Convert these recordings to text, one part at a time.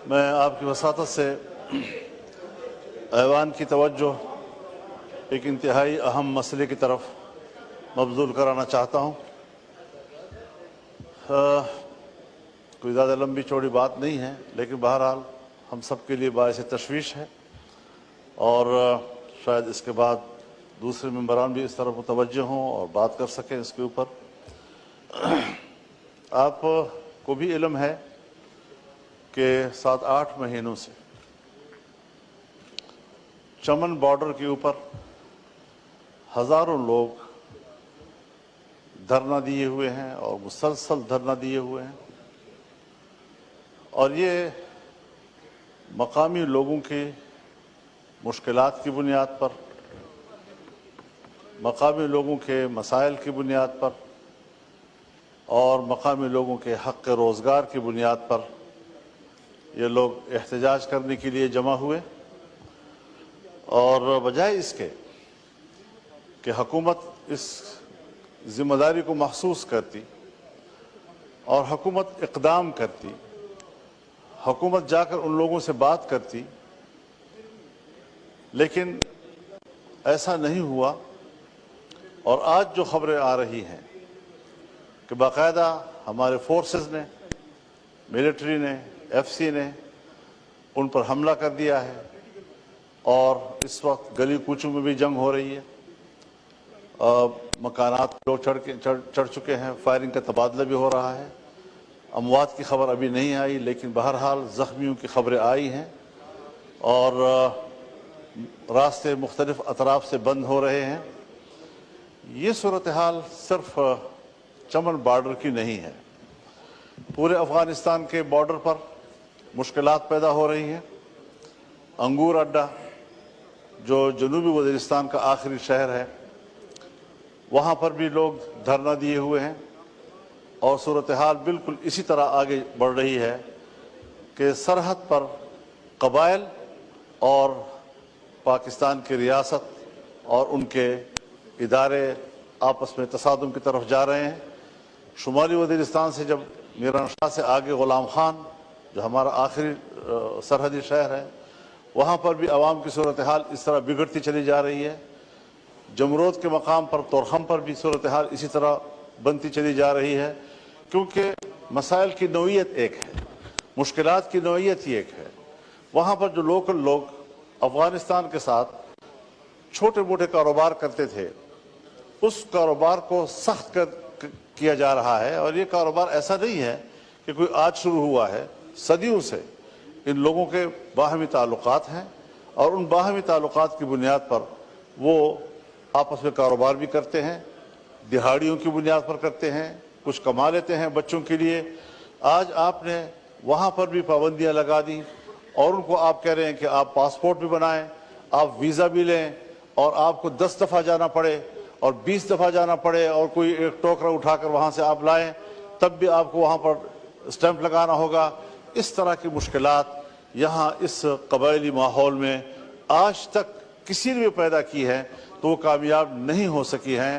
میں آپ کی وساطت سے ایوان کی توجہ ایک انتہائی اہم مسئلے کی طرف مبذول کرانا چاہتا ہوں۔ کوئی زیادہ لمبی چوڑی بات نہیں ہے، لیکن بہرحال ہم سب کے لیے باعث تشویش ہے، اور شاید اس کے بعد دوسرے ممبران بھی اس طرف متوجہ ہوں اور بات کر سکیں اس کے اوپر۔ آپ کو بھی علم ہے کہ 7-8 مہینوں سے چمن بارڈر کے اوپر ہزاروں لوگ دھرنا دیے ہوئے ہیں اور مسلسل دھرنا دیے ہوئے ہیں، اور یہ مقامی لوگوں کی مشکلات کی بنیاد پر، مقامی لوگوں کے مسائل کی بنیاد پر اور مقامی لوگوں کے حق روزگار کی بنیاد پر یہ لوگ احتجاج کرنے کے لیے جمع ہوئے، اور بجائے اس کے کہ حکومت اس ذمہ داری کو محسوس کرتی اور حکومت اقدام کرتی، حکومت جا کر ان لوگوں سے بات کرتی، لیکن ایسا نہیں ہوا۔ اور آج جو خبریں آ رہی ہیں کہ باقاعدہ ہمارے فورسز نے، ملٹری نے، ایف سی نے ان پر حملہ کر دیا ہے، اور اس وقت گلی کوچوں میں بھی جنگ ہو رہی ہے، مکانات لوگ چڑھ چکے ہیں، فائرنگ کا تبادلہ بھی ہو رہا ہے۔ اموات کی خبر ابھی نہیں آئی، لیکن بہرحال زخمیوں کی خبریں آئی ہیں، اور راستے مختلف اطراف سے بند ہو رہے ہیں۔ یہ صورتحال صرف چمن بارڈر کی نہیں ہے، پورے افغانستان کے بارڈر پر مشکلات پیدا ہو رہی ہیں۔ انگور اڈہ جو جنوبی وزیرستان کا آخری شہر ہے، وہاں پر بھی لوگ دھرنا دیے ہوئے ہیں، اور صورتحال بالکل اسی طرح آگے بڑھ رہی ہے کہ سرحد پر قبائل اور پاکستان کی ریاست اور ان کے ادارے آپس میں تصادم کی طرف جا رہے ہیں۔ شمالی وزیرستان سے جب میران شاہ سے آگے غلام خان جو ہمارا آخری سرحدی شہر ہے، وہاں پر بھی عوام کی صورتحال اس طرح بگڑتی چلی جا رہی ہے۔ جمرود کے مقام پر تورخم پر بھی صورتحال اسی طرح بنتی چلی جا رہی ہے، کیونکہ مسائل کی نوعیت ایک ہے، مشکلات کی نوعیت ہی ایک ہے۔ وہاں پر جو لوکل لوگ افغانستان کے ساتھ چھوٹے موٹے کاروبار کرتے تھے، اس کاروبار کو سخت کیا جا رہا ہے، اور یہ کاروبار ایسا نہیں ہے کہ کوئی آج شروع ہوا ہے، صدیوں سے ان لوگوں کے باہمی تعلقات ہیں، اور ان باہمی تعلقات کی بنیاد پر وہ آپس میں کاروبار بھی کرتے ہیں، دہاڑیوں کی بنیاد پر کرتے ہیں، کچھ کما لیتے ہیں بچوں کے لیے۔ آج آپ نے وہاں پر بھی پابندیاں لگا دی، اور ان کو آپ کہہ رہے ہیں کہ آپ پاسپورٹ بھی بنائیں، آپ ویزا بھی لیں، اور آپ کو 10 دفعہ جانا پڑے اور 20 دفعہ جانا پڑے، اور کوئی ایک ٹوکرا اٹھا کر وہاں سے آپ لائیں تب بھی آپ کو وہاں پر اسٹیمپ لگانا ہوگا۔ اس طرح کی مشکلات یہاں اس قبائلی ماحول میں آج تک کسی نے بھی پیدا کی ہے تو وہ کامیاب نہیں ہو سکی ہیں۔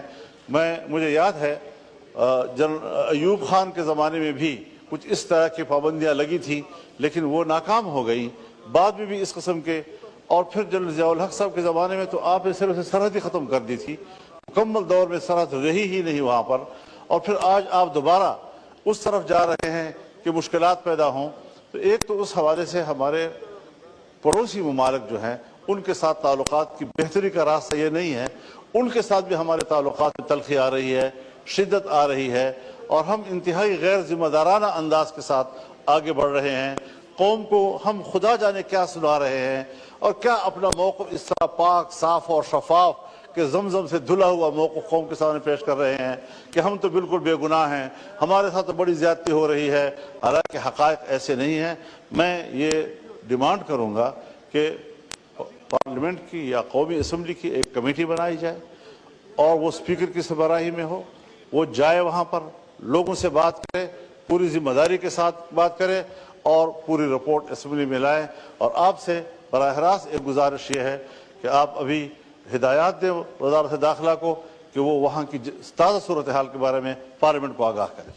مجھے یاد ہے جنرل ایوب خان کے زمانے میں بھی کچھ اس طرح کی پابندیاں لگی تھی، لیکن وہ ناکام ہو گئی۔ بعد میں بھی اس قسم کے، اور پھر جنرل ضیاء الحق صاحب کے زمانے میں تو آپ نے صرف سرحد ہی ختم کر دی تھی، مکمل دور میں سرحد رہی ہی نہیں وہاں پر، اور پھر آج آپ دوبارہ اس طرف جا رہے ہیں کہ مشکلات پیدا ہوں۔ تو ایک تو اس حوالے سے ہمارے پڑوسی ممالک جو ہیں ان کے ساتھ تعلقات کی بہتری کا راستہ یہ نہیں ہے، ان کے ساتھ بھی ہمارے تعلقات میں تلخی آ رہی ہے، شدت آ رہی ہے، اور ہم انتہائی غیر ذمہ دارانہ انداز کے ساتھ آگے بڑھ رہے ہیں۔ قوم کو ہم خدا جانے کیا سنا رہے ہیں، اور کیا اپنا موقف اس طرح پاک، صاف اور شفاف کہ زمزم سے دھلا ہوا موقف قوم کے سامنے پیش کر رہے ہیں کہ ہم تو بالکل بے گناہ ہیں، ہمارے ساتھ تو بڑی زیادتی ہو رہی ہے، حالانکہ حقائق ایسے نہیں ہیں۔ میں یہ ڈیمانڈ کروں گا کہ پارلیمنٹ کی یا قومی اسمبلی کی ایک کمیٹی بنائی جائے، اور وہ اسپیکر کی سربراہی میں ہو، وہ جائے وہاں پر، لوگوں سے بات کرے، پوری ذمہ داری کے ساتھ بات کرے، اور پوری رپورٹ اسمبلی میں لائیں۔ اور آپ سے براہ راست ایک گزارش یہ ہے کہ آپ ابھی ہدایات دیں وزارت داخلہ کو کہ وہ وہاں کی تازہ صورتحال کے بارے میں پارلیمنٹ کو آگاہ کریں۔